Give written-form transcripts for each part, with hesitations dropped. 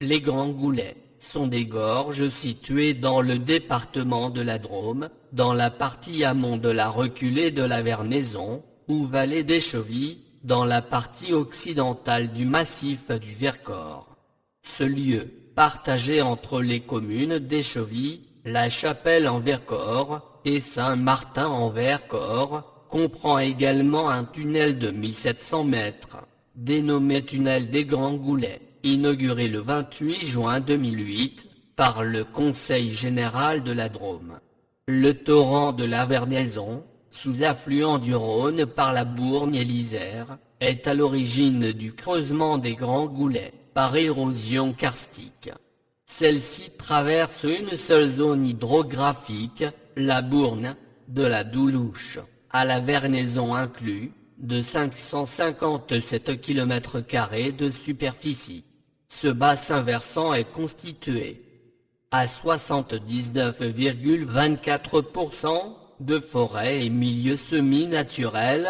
Les Grands Goulets sont des gorges situées dans le département de la Drôme, dans la partie amont de la reculée de la Vernaison, ou vallée des Chevilles, dans la partie occidentale du massif du Vercors. Ce lieu, partagé entre les communes d'Échevilles, La Chapelle en Vercors et Saint-Martin en Vercors, comprend également un tunnel de 1700 mètres, dénommé tunnel des Grands Goulets, inauguré le 28 juin 2008 par le Conseil général de la Drôme. Le torrent de la Vernaison, sous-affluent du Rhône par la Bourgne et l'Isère, est à l'origine du creusement des Grands Goulets par érosion karstique. Celle-ci traverse une seule zone hydrographique, la Bourne, de la Doulouche à la Vernaison inclus, de 557 km² de superficie. Ce bassin versant est constitué à 79,24% de forêts et milieux semi-naturels,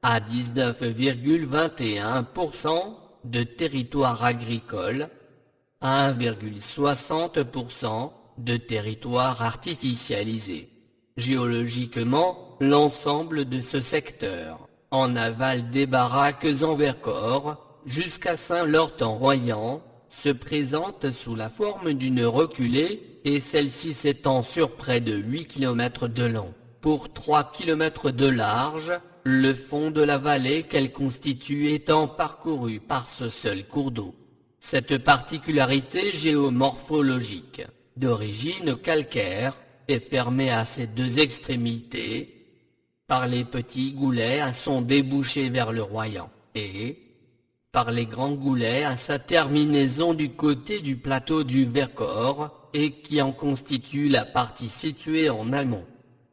à 19,21% de territoire agricole, à 1,60% de territoire artificialisé. Géologiquement, l'ensemble de ce secteur, en aval des Baraques en Vercors, jusqu'à Saint-Lortan-Royan, se présente sous la forme d'une reculée et celle-ci s'étend sur près de 8 km de long, pour 3 km de large, le fond de la vallée qu'elle constitue étant parcouru par ce seul cours d'eau. Cette particularité géomorphologique, d'origine calcaire, est fermée à ses deux extrémités par les petits goulets à son débouché vers le Royan et par les grands goulets à sa terminaison du côté du plateau du Vercors et qui en constitue la partie située en amont.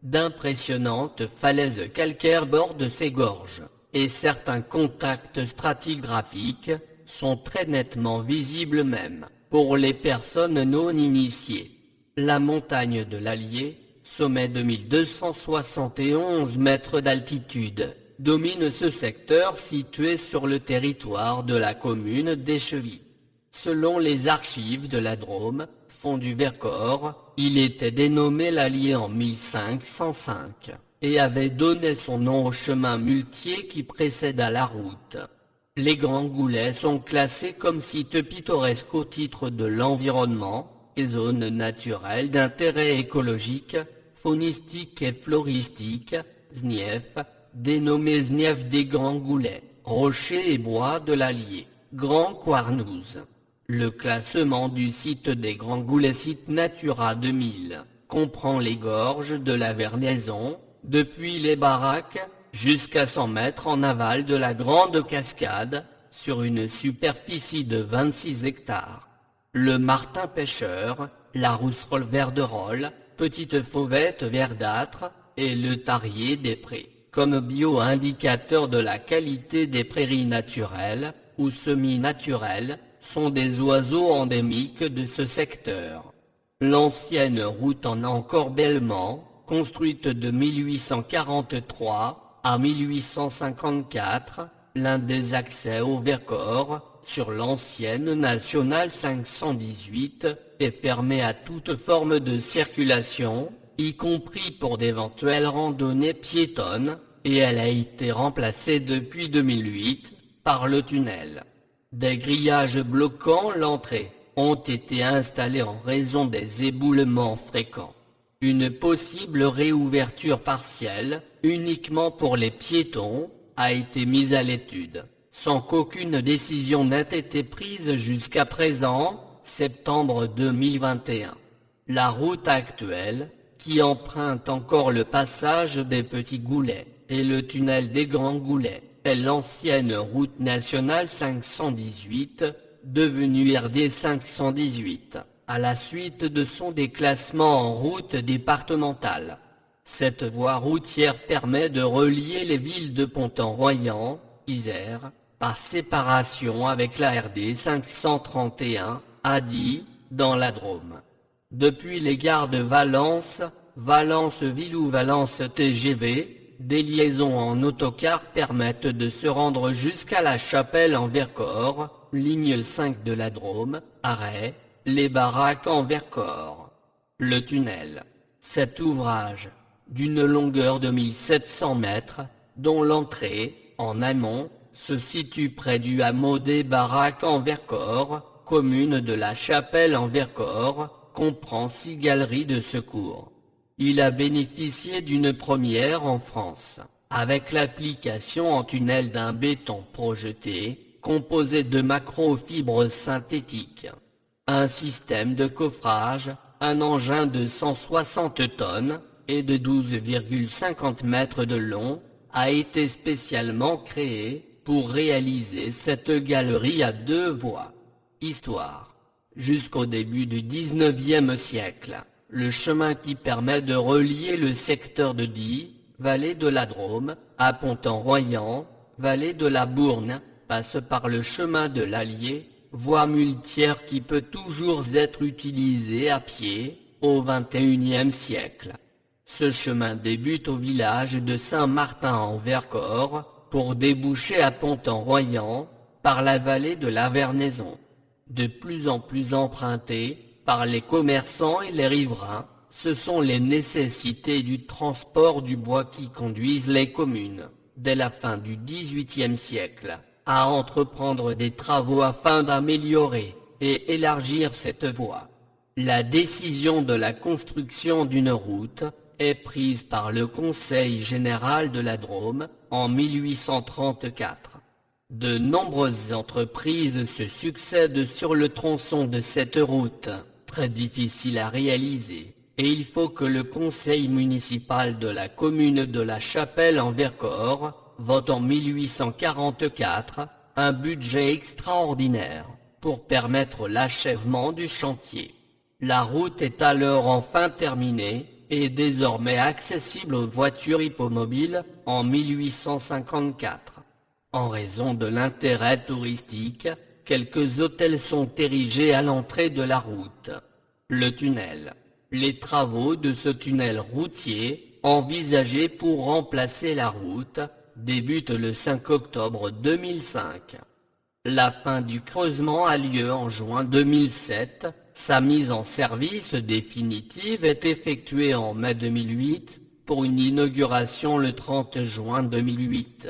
D'impressionnantes falaises calcaires bordent ces gorges, et certains contacts stratigraphiques sont très nettement visibles même pour les personnes non initiées. La montagne de l'Allier, sommet de 1271 mètres d'altitude, domine ce secteur situé sur le territoire de la commune d'Échevilles. Selon les archives de la Drôme, fond du Vercors, il était dénommé l'Allier en 1505 et avait donné son nom au chemin muletier qui précéda la route. Les Grands Goulets sont classés comme sites pittoresques au titre de l'environnement et zones naturelles d'intérêt écologique, faunistique et floristique, SNIEF, dénommé SNIEF des Grands Goulets, rochers et bois de l'Allier, Grand Quarnouz. Le classement du site des Grands Goulets site Natura 2000 comprend les gorges de la Vernaison, depuis les Baraques jusqu'à 100 mètres en aval de la Grande Cascade, sur une superficie de 26 hectares. Le martin pêcheur, la rousserolle verderolle, petite fauvette verdâtre et le tarier des prés, comme bio-indicateurs de la qualité des prairies naturelles ou semi-naturelles, sont des oiseaux endémiques de ce secteur. L'ancienne route en encorbellement, construite de 1843 à 1854, l'un des accès au Vercors, sur l'ancienne nationale 518, est fermée à toute forme de circulation, y compris pour d'éventuelles randonnées piétonnes, et elle a été remplacée depuis 2008 par le tunnel. Des grillages bloquant l'entrée ont été installés en raison des éboulements fréquents. Une possible réouverture partielle, uniquement pour les piétons, a été mise à l'étude, sans qu'aucune décision n'ait été prise jusqu'à présent, septembre 2021. La route actuelle, qui emprunte encore le passage des Petits Goulets et le tunnel des Grands Goulets, est l'ancienne route nationale 518, devenue RD 518, à la suite de son déclassement en route départementale. Cette voie routière permet de relier les villes de Pontan-Royan, Isère, par séparation avec la RD 531, à Die, dans la Drôme. Depuis les gares de Valence, Valence-Ville ou Valence TGV, des liaisons en autocar permettent de se rendre jusqu'à La Chapelle en Vercors, ligne 5 de la Drôme, arrêt, les baraques en Vercors. Le tunnel. Cet ouvrage, d'une longueur de 1700 mètres, dont l'entrée, en amont, se situe près du hameau des Baraques en Vercors, commune de la Chapelle en Vercors, comprend 6 galeries de secours. Il a bénéficié d'une première en France, avec l'application en tunnel d'un béton projeté, composé de macrofibres synthétiques. Un système de coffrage, un engin de 160 tonnes et de 12,50 mètres de long, a été spécialement créé pour réaliser cette galerie à 2 voies. Histoire. Jusqu'au début du XIXe siècle, le chemin qui permet de relier le secteur de Die, vallée de la Drôme, à Pont-en-Royans, vallée de la Bourne, passe par le chemin de l'Allier, voie muletière qui peut toujours être utilisée à pied au XXIe siècle. Ce chemin débute au village de Saint-Martin en Vercors pour déboucher à Pont-en-Royans par la vallée de la Vernaison. De plus en plus emprunté par les commerçants et les riverains, ce sont les nécessités du transport du bois qui conduisent les communes, dès la fin du XVIIIe siècle, à entreprendre des travaux afin d'améliorer et élargir cette voie. La décision de la construction d'une route est prise par le Conseil général de la Drôme en 1834. De nombreuses entreprises se succèdent sur le tronçon de cette route, très difficile à réaliser, et il faut que le conseil municipal de la commune de la Chapelle en Vercors vote en 1844 un budget extraordinaire pour permettre l'achèvement du chantier. La route est alors enfin terminée et désormais accessible aux voitures hippomobiles en 1854. En raison de l'intérêt touristique, quelques hôtels sont érigés à l'entrée de la route. Le tunnel. Les travaux de ce tunnel routier, envisagés pour remplacer la route, débutent le 5 octobre 2005. La fin du creusement a lieu en juin 2007. Sa mise en service définitive est effectuée en mai 2008 pour une inauguration le 30 juin 2008.